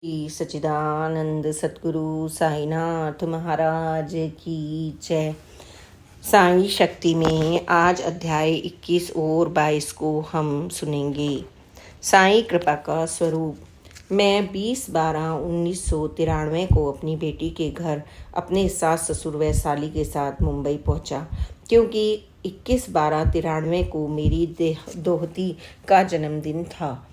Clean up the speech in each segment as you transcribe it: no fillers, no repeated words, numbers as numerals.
श्री सच्चिदानंद सतगुरु साईनाथ महाराज की जय। साई शक्ति में आज अध्याय 21 और 22 को हम सुनेंगे। साई कृपा का स्वरूप। मैं 20/12/1993 को अपनी बेटी के घर अपने सास ससुर व साली के साथ मुंबई पहुंचा, क्योंकि 21/12/93 को मेरी दोहती का जन्मदिन था।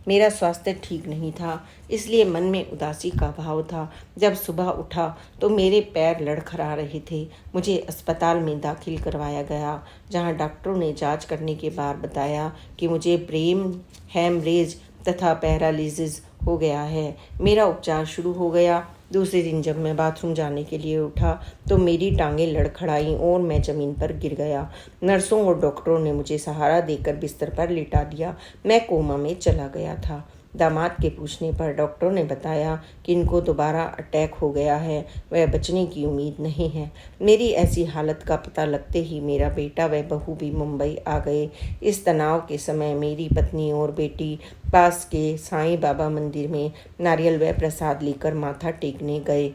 मेरा स्वास्थ्य ठीक नहीं था, इसलिए मन में उदासी का भाव था। जब सुबह उठा तो मेरे पैर लड़खड़ा रहे थे। मुझे अस्पताल में दाखिल करवाया गया, जहां डॉक्टरों ने जांच करने के बाद बताया कि मुझे ब्रेन हेमरेज तथा पैरालिसिस हो गया है। मेरा उपचार शुरू हो गया। दूसरे दिन जब मैं बाथरूम जाने के लिए उठा तो मेरी टांगें लड़खड़ाई और मैं ज़मीन पर गिर गया। नर्सों और डॉक्टरों ने मुझे सहारा देकर बिस्तर पर लिटा दिया। मैं कोमा में चला गया था। दामाद के पूछने पर डॉक्टरों ने बताया कि इनको दोबारा अटैक हो गया है, वह बचने की उम्मीद नहीं है। मेरी ऐसी हालत का पता लगते ही मेरा बेटा व बहू भी मुंबई आ गए। इस तनाव के समय मेरी पत्नी और बेटी पास के साईं बाबा मंदिर में नारियल व प्रसाद लेकर माथा टेकने गए।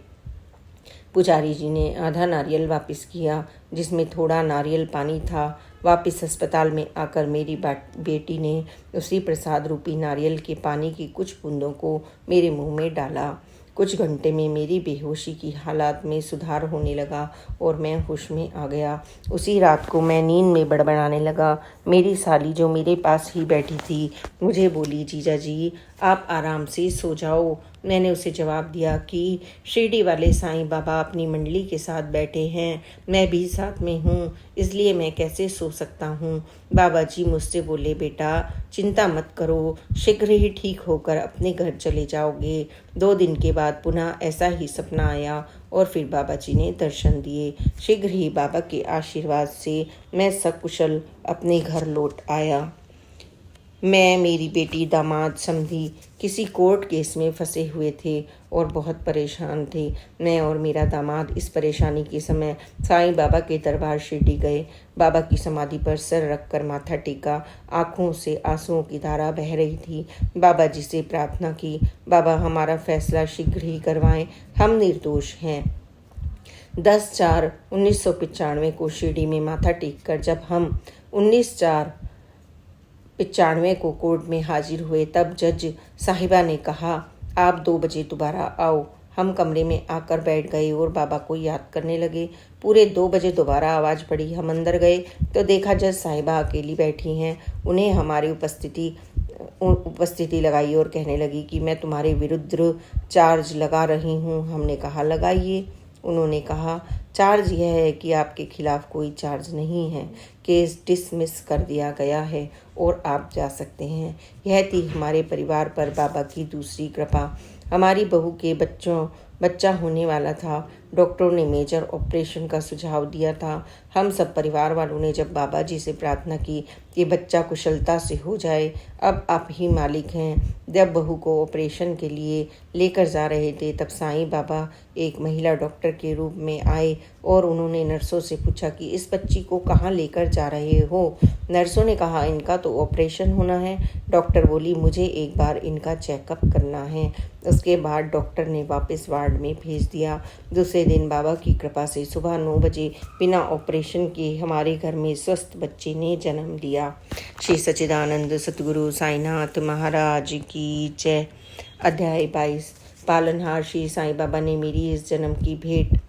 पुजारी जी ने आधा नारियल वापस किया, जिसमें थोड़ा नारियल पानी था। वापस अस्पताल में आकर मेरी बेटी ने उसी प्रसाद रूपी नारियल के पानी की कुछ बूंदों को मेरे मुंह में डाला। कुछ घंटे में मेरी बेहोशी की हालात में सुधार होने लगा और मैं होश में आ गया। उसी रात को मैं नींद में बड़बड़ाने लगा। मेरी साली, जो मेरे पास ही बैठी थी, मुझे बोली, जीजा जी आप आराम से सो जाओ। मैंने उसे जवाब दिया कि शिरडी वाले साईं बाबा अपनी मंडली के साथ बैठे हैं, मैं भी साथ में हूँ, इसलिए मैं कैसे सो सकता हूँ। बाबा जी मुझसे बोले, बेटा चिंता मत करो, शीघ्र ही ठीक होकर अपने घर चले जाओगे। 2 दिन के बाद पुनः ऐसा ही सपना आया और फिर बाबा जी ने दर्शन दिए। शीघ्र ही बाबा के आशीर्वाद से मैं सकुशल अपने घर लौट आया। मैं, मेरी बेटी, दामाद, समधी किसी कोर्ट केस में फंसे हुए थे और बहुत परेशान थे। मैं और मेरा दामाद इस परेशानी के समय साईं बाबा के दरबार शिरडी गए। बाबा की समाधि पर सर रखकर माथा टेका। आंखों से आंसुओं की धारा बह रही थी। बाबा जी से प्रार्थना की, बाबा हमारा फैसला शीघ्र ही करवाएं, हम निर्दोष हैं। 10/4/1995 को शिरडी में माथा टेक कर जब हम 19/4/95 को कोर्ट में हाजिर हुए, तब जज साहिबा ने कहा, आप 2 बजे दोबारा आओ। हम कमरे में आकर बैठ गए और बाबा को याद करने लगे। पूरे 2 बजे दोबारा आवाज़ पड़ी। हम अंदर गए तो देखा जज साहिबा अकेली बैठी हैं। उन्हें हमारी उपस्थिति लगाई और कहने लगी कि मैं तुम्हारे विरुद्ध चार्ज लगा रही हूँ। हमने कहा, लगाइए। उन्होंने कहा, चार्ज यह है कि आपके खिलाफ कोई चार्ज नहीं है, केस डिसमिस कर दिया गया है और आप जा सकते हैं। यह थी हमारे परिवार पर बाबा की दूसरी कृपा। हमारी बहू के बच्चा होने वाला था। डॉक्टरों ने मेजर ऑपरेशन का सुझाव दिया था। हम सब परिवार वालों ने जब बाबा जी से प्रार्थना की कि बच्चा कुशलता से हो जाए, अब आप ही मालिक हैं। जब बहू को ऑपरेशन के लिए लेकर जा रहे थे, तब साईं बाबा एक महिला डॉक्टर के रूप में आए और उन्होंने नर्सों से पूछा कि इस बच्ची को कहाँ लेकर जा रहे हो। नर्सों ने कहा, इनका तो ऑपरेशन होना है। डॉक्टर बोली, मुझे एक बार इनका चेकअप करना है। उसके बाद डॉक्टर ने वापस वार्ड में भेज दिया। दूसरे दिन बाबा की कृपा से सुबह 9 बजे बिना ऑपरेशन के हमारे घर में स्वस्थ बच्चे ने जन्म लिया। श्री सच्चिदानंद सतगुरु साईनाथ महाराज की जय। अध्याय 22। पालनहार श्री साईं बाबा ने मेरी इस जन्म की भेंट।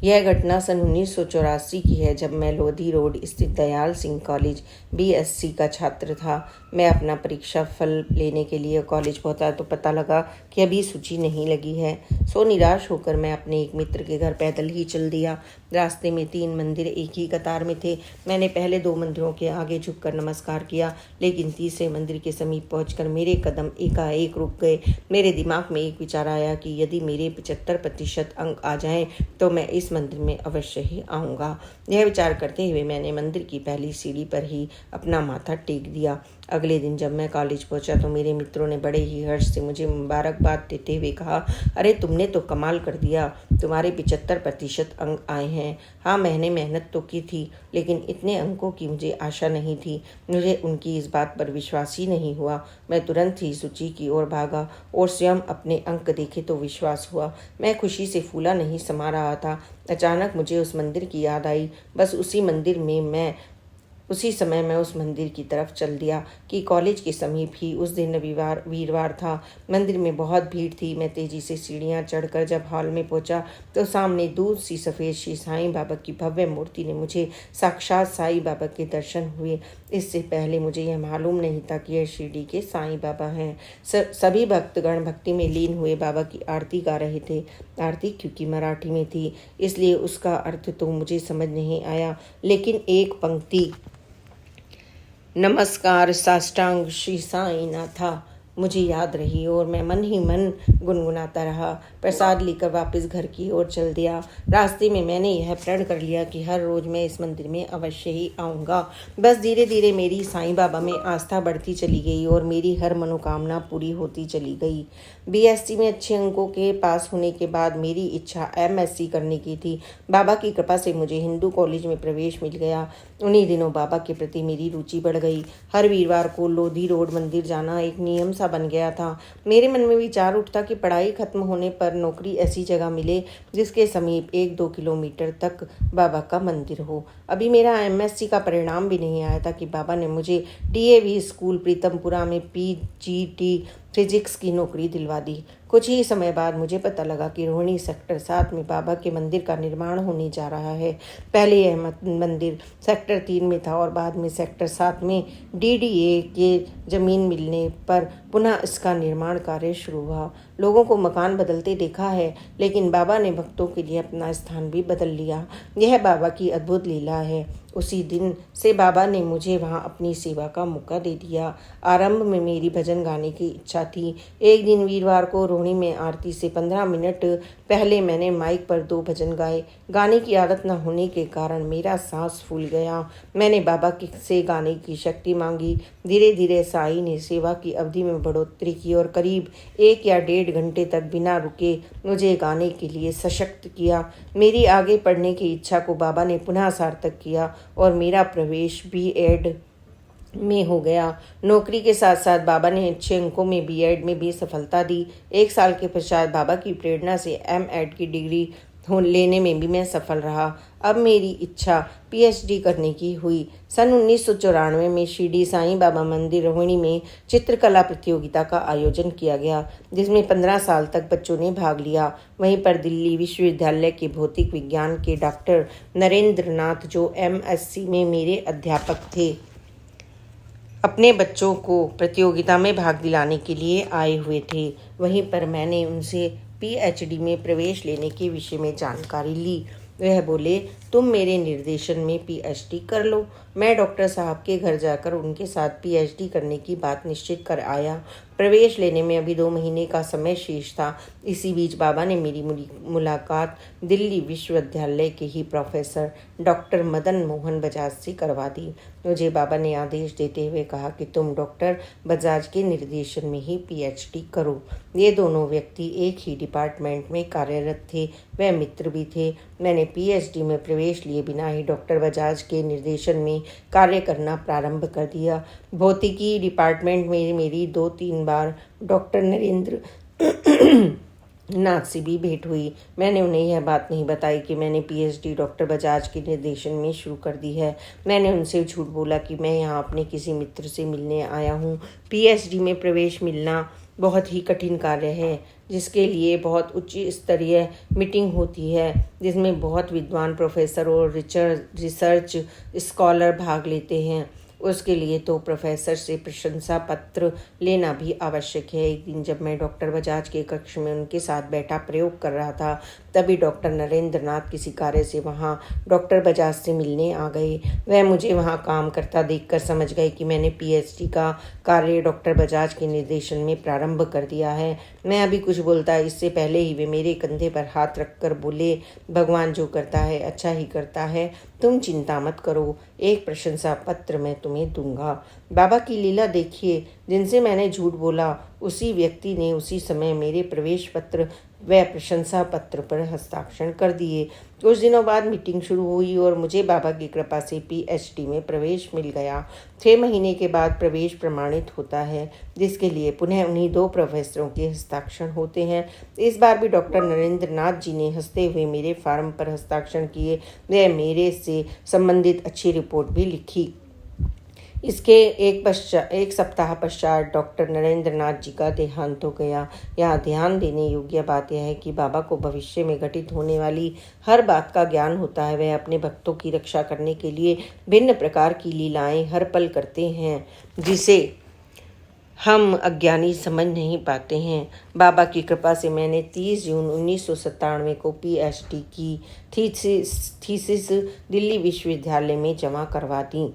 यह घटना सन 1984 की है, जब मैं लोधी रोड स्थित दयाल सिंह कॉलेज BSc का छात्र था। मैं अपना परीक्षा फल लेने के लिए कॉलेज पहुंचा तो पता लगा कि अभी सूची नहीं लगी है। सो निराश होकर मैं अपने एक मित्र के घर पैदल ही चल दिया। रास्ते में 3 मंदिर एक ही कतार में थे। मैंने पहले 2 मंदिरों के आगे झुककर नमस्कार किया, लेकिन तीसरे मंदिर के समीप पहुंचकर मेरे कदम एकाएक रुक गए। मेरे दिमाग में एक विचार आया कि यदि मेरे 75% अंक आ जाएं तो मैं इस मंदिर में अवश्य ही आऊँगा। यह विचार करते हुए मैंने मंदिर की पहली सीढ़ी पर ही अपना माथा टेक दिया। अगले दिन जब मैं कॉलेज पहुंचा तो मेरे मित्रों ने बड़े ही हर्ष से मुझे मुबारकबाद देते हुए कहा, अरे तुमने तो कमाल कर दिया, तुम्हारे 75% अंक आए हैं। हाँ, मैंने मेहनत तो की थी, लेकिन इतने अंकों की मुझे आशा नहीं थी। मुझे उनकी इस बात पर विश्वास ही नहीं हुआ। मैं तुरंत ही सूची की ओर भागा और स्वयं अपने अंक देखे तो विश्वास हुआ। मैं खुशी से फूला नहीं समा रहा था। अचानक मुझे उस मंदिर की याद आई। बस उसी समय मैं उस मंदिर की तरफ चल दिया कि कॉलेज के समीप ही उस दिन वीरवार था। मंदिर में बहुत भीड़ थी। मैं तेजी से सीढ़ियां चढ़कर जब हॉल में पहुंचा तो सामने दूर सी सफ़ेद श्री साईं बाबा की भव्य मूर्ति ने मुझे साक्षात साईं बाबा के दर्शन हुए। इससे पहले मुझे यह मालूम नहीं था कि यह शिरडी के साईं बाबा हैं। सभी भक्तगण भक्ति में लीन हुए बाबा की आरती गा रहे थे। आरती क्योंकि मराठी में थी, इसलिए उसका अर्थ तो मुझे समझ नहीं आया, लेकिन एक पंक्ति नमस्कार साष्टांग श्री साईनाथा मुझे याद रही और मैं मन ही मन गुनगुनाता रहा। प्रसाद लेकर वापस घर की ओर चल दिया। रास्ते में मैंने यह प्रण कर लिया कि हर रोज मैं इस मंदिर में अवश्य ही आऊँगा। बस धीरे धीरे मेरी साईं बाबा में आस्था बढ़ती चली गई और मेरी हर मनोकामना पूरी होती चली गई। बीएससी में अच्छे अंकों के पास होने के बाद मेरी इच्छा एमएससी करने की थी। बाबा की कृपा से मुझे हिंदू कॉलेज में प्रवेश मिल गया। उन्हीं दिनों बाबा के प्रति मेरी रुचि बढ़ गई। हर वीरवार को लोधी रोड मंदिर जाना एक नियम सा बन गया था। मेरे मन में विचार उठता कि पढ़ाई खत्म होने पर नौकरी ऐसी जगह मिले जिसके समीप 1-2 किलोमीटर तक बाबा का मंदिर हो। अभी मेरा एमएससी का परिणाम भी नहीं आया था कि बाबा ने मुझे डीएवी स्कूल प्रीतमपुरा में पीजीटी फिजिक्स की नौकरी दिलवा दी। कुछ ही समय बाद मुझे पता लगा कि रोहिणी सेक्टर 7 में बाबा के मंदिर का निर्माण होने जा रहा है। पहले यह मंदिर सेक्टर 3 में था और बाद में सेक्टर 7 में डीडीए के जमीन मिलने पर पुनः इसका निर्माण कार्य शुरू हुआ। लोगों को मकान बदलते देखा है, लेकिन बाबा ने भक्तों के लिए अपना स्थान भी बदल लिया। यह बाबा की अद्भुत लीला है। उसी दिन से बाबा ने मुझे वहां अपनी सेवा का मौका दे दिया। आरंभ में मेरी भजन गाने की इच्छा थी। एक दिन वीरवार को रोहिणी में आरती से 15 मिनट पहले मैंने माइक पर 2 भजन गाए। गाने की आदत न होने के कारण मेरा सांस फूल गया। मैंने बाबा से गाने की शक्ति मांगी। धीरे धीरे साईं ने सेवा की अवधि में बढ़ोतरी की और करीब 1 या 1.5 घंटे तक बिना रुके मुझे गाने के लिए सशक्त किया। मेरी आगे पढ़ने की इच्छा को बाबा ने पुनः सार्थक किया और मेरा प्रवेश बीएड में हो गया। नौकरी के साथ साथ बाबा ने अच्छे अंकों में बीएड में भी सफलता दी। 1 साल के पश्चात बाबा की प्रेरणा से एमएड की डिग्री लेने में भी मैं सफल रहा। अब मेरी इच्छा पीएचडी करने की हुई। सन 1994 में शिरडी साईं बाबा मंदिर रोहिणी में चित्रकला प्रतियोगिता का आयोजन किया गया, जिसमें 15 साल तक बच्चों ने भाग लिया। वहीं पर दिल्ली विश्वविद्यालय के भौतिक विज्ञान के डॉक्टर नरेंद्र नाथ, जो एमएससी में मेरे अध्यापक थे, अपने बच्चों को प्रतियोगिता में भाग दिलाने के लिए आए हुए थे। वहीं पर मैंने उनसे पीएचडी में प्रवेश लेने के विषय में जानकारी ली। वह बोले, तुम मेरे निर्देशन में पीएचडी कर लो। मैं डॉक्टर साहब के घर जाकर उनके साथ पीएचडी करने की बात निश्चित कर आया। प्रवेश लेने में अभी 2 महीने का समय शेष था। इसी बीच बाबा ने मेरी मुलाकात दिल्ली विश्वविद्यालय के ही प्रोफेसर डॉक्टर मदन मोहन बजाज से करवा दी। मुझे बाबा ने आदेश देते हुए कहा कि तुम डॉक्टर बजाज के निर्देशन में ही पीएचडी करो। ये दोनों व्यक्ति एक ही डिपार्टमेंट में कार्यरत थे, वह मित्र भी थे। मैंने पीएचडी में प्रवेश लिए बिना ही डॉक्टर बजाज के निर्देशन में कार्य करना प्रारंभ कर दिया। भौतिकी डिपार्टमेंट में मेरी 2-3 बार डॉक्टर नरेंद्र नाथ से भी भेंट हुई। मैंने उन्हें यह बात नहीं बताई कि मैंने पीएचडी डॉक्टर बजाज के निर्देशन में शुरू कर दी है। मैंने उनसे झूठ बोला कि मैं यहाँ अपने किसी मित्र से मिलने आया हूँ। पीएचडी में प्रवेश मिलना बहुत ही कठिन कार्य है, जिसके लिए बहुत उच्च स्तरीय मीटिंग होती है, जिसमें बहुत विद्वान प्रोफेसर और रिसर्च स्कॉलर भाग लेते हैं। उसके लिए तो प्रोफेसर से प्रशंसा पत्र लेना भी आवश्यक है। एक दिन जब मैं डॉक्टर बजाज के कक्ष में उनके साथ बैठा प्रयोग कर रहा था, तभी डॉक्टर नरेंद्र नाथ किसी कार्य से वहां डॉक्टर बजाज से मिलने आ गए। वह मुझे वहां काम करता देखकर समझ गए कि मैंने पीएचडी का कार्य डॉक्टर बजाज के निर्देशन में प्रारंभ कर दिया है। मैं अभी कुछ बोलता इससे पहले ही वे मेरे कंधे पर हाथ रखकर बोले, भगवान जो करता है अच्छा ही करता है। तुम चिंता मत करो, एक प्रशंसा पत्र मैं तुम्हें दूंगा। बाबा की लीला देखिए, जिनसे मैंने झूठ बोला उसी व्यक्ति ने उसी समय मेरे प्रवेश पत्र व प्रशंसा पत्र पर हस्ताक्षर कर दिए। कुछ दिनों बाद मीटिंग शुरू हुई और मुझे बाबा की कृपा से पीएचडी में प्रवेश मिल गया। 6 महीने के बाद प्रवेश प्रमाणित होता है, जिसके लिए पुनः उन्हीं 2 प्रोफेसरों के हस्ताक्षर होते हैं। इस बार भी डॉक्टर नरेंद्र नाथ जी ने हंसते हुए मेरे फार्म पर हस्ताक्षर किए व मेरे से संबंधित अच्छी रिपोर्ट भी लिखी। इसके एक सप्ताह पश्चात डॉक्टर नरेंद्र नाथ जी का देहांत हो गया। यहाँ ध्यान देने योग्य बात यह है कि बाबा को भविष्य में घटित होने वाली हर बात का ज्ञान होता है। वह अपने भक्तों की रक्षा करने के लिए भिन्न प्रकार की लीलाएं हर पल करते हैं, जिसे हम अज्ञानी समझ नहीं पाते हैं। बाबा की कृपा से मैंने 30 जून 1997 को पीएचडी की थीसिस दिल्ली विश्वविद्यालय में जमा करवा दी।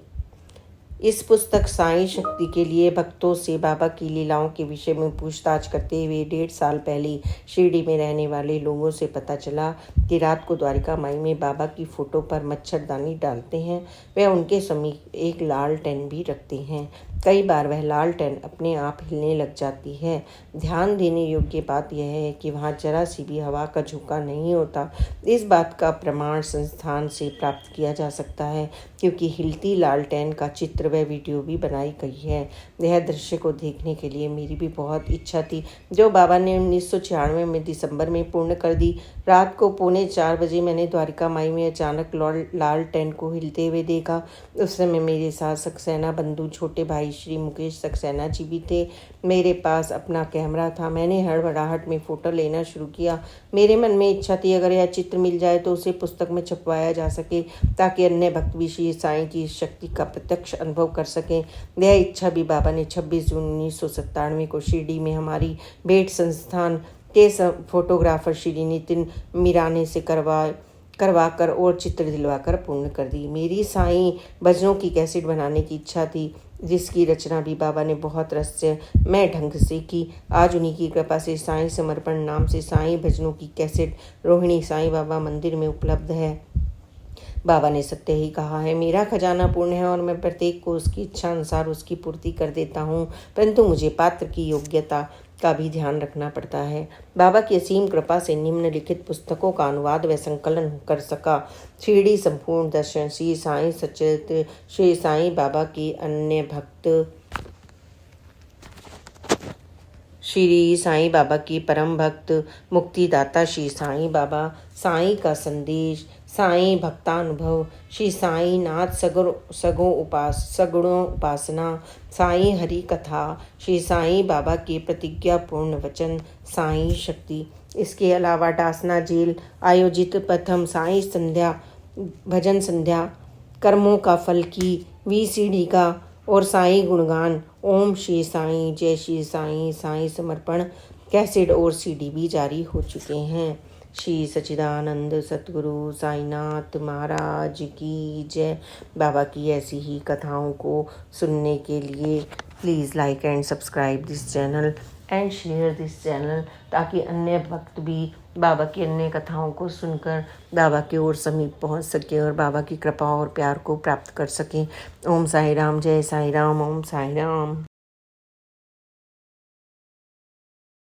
इस पुस्तक साईं शक्ति के लिए भक्तों से बाबा की लीलाओं के विषय में पूछताछ करते हुए 1.5 साल पहले शिरडी में रहने वाले लोगों से पता चला कि रात को द्वारिका माई में बाबा की फोटो पर मच्छरदानी डालते हैं। वह उनके समीप एक लालटेन भी रखते हैं। कई बार वह लालटेन अपने आप हिलने लग जाती है। ध्यान देने योग्य बात यह है कि वहाँ जरा सी भी हवा का झोंका नहीं होता। इस बात का प्रमाण संस्थान से प्राप्त किया जा सकता है, क्योंकि हिलती लालटेन का चित्र व वीडियो भी बनाई गई है। यह दृश्य को देखने के लिए मेरी भी बहुत इच्छा थी, जो बाबा ने 1996 में दिसंबर में पूर्ण कर दी। रात को 3:45 बजे मैंने द्वारिका माई में अचानक लालटेन को हिलते हुए देखा। उस समय मेरे साथ सक्सेना बंधु छोटे भाई श्री मुकेश सक्सेना जी भी थे। मेरे पास अपना कैमरा था। मैंने हड़बड़ाहट में फ़ोटो लेना शुरू किया। मेरे मन में इच्छा थी अगर यह चित्र मिल जाए तो उसे पुस्तक में छपवाया जा सके, ताकि अन्य भक्त भी श्री साईं की शक्ति का प्रत्यक्ष अनुभव कर सकें। यह इच्छा भी बाबा ने 26 जून 1997 को शिरडी में हमारी भेंट संस्थान के फोटोग्राफर श्री नितिन मीराने से करवाकर और चित्र दिलवाकर पूर्ण कर दी। मेरी साईं भजनों की कैसेट बनाने की इच्छा थी, जिसकी रचना भी बाबा ने बहुत रहस्यमय ढंग से की। आज उन्हीं की कृपा से साईं समर्पण नाम से साईं भजनों की कैसेट रोहिणी साईं बाबा मंदिर में उपलब्ध है। बाबा ने सत्य ही कहा है, मेरा खजाना पूर्ण है और मैं प्रत्येक को उसकी इच्छा अनुसार उसकी पूर्ति कर देता हूँ, परंतु मुझे पात्र की योग्यता का भी ध्यान रखना पड़ता है। बाबा की असीम कृपा से निम्नलिखित पुस्तकों का अनुवाद व संकलन कर सका। शिरडी संपूर्ण दर्शन, श्री साईं सच्चित, श्री साईं बाबा की अन्य भक्त, श्री साईं बाबा की परम भक्त, मुक्तिदाता श्री साईं बाबा, साईं का संदेश, साईं भक्तानुभव, श्री साईं नाथ सगुणों उपासना, साईं हरि कथा, श्री साईं बाबा के प्रतिज्ञा पूर्ण वचन, साईं शक्ति। इसके अलावा डासना जेल आयोजित प्रथम साईं संध्या, भजन संध्या, कर्मों का फल की VCD का और साईं गुणगान, ओम श्री साईं, जय श्री साईं, साईं समर्पण कैसेट और CD भी जारी हो चुके हैं। श्री सच्चिदानंद सतगुरु साईनाथ महाराज की जय। बाबा की ऐसी ही कथाओं को सुनने के लिए please like and subscribe this channel and share this channel, ताकि अन्य भक्त भी बाबा की अन्य कथाओं को सुनकर बाबा की ओर समीप पहुंच सके और बाबा की कृपा और प्यार को प्राप्त कर सकें। ओम साई राम, जय साई राम, ओम साई राम।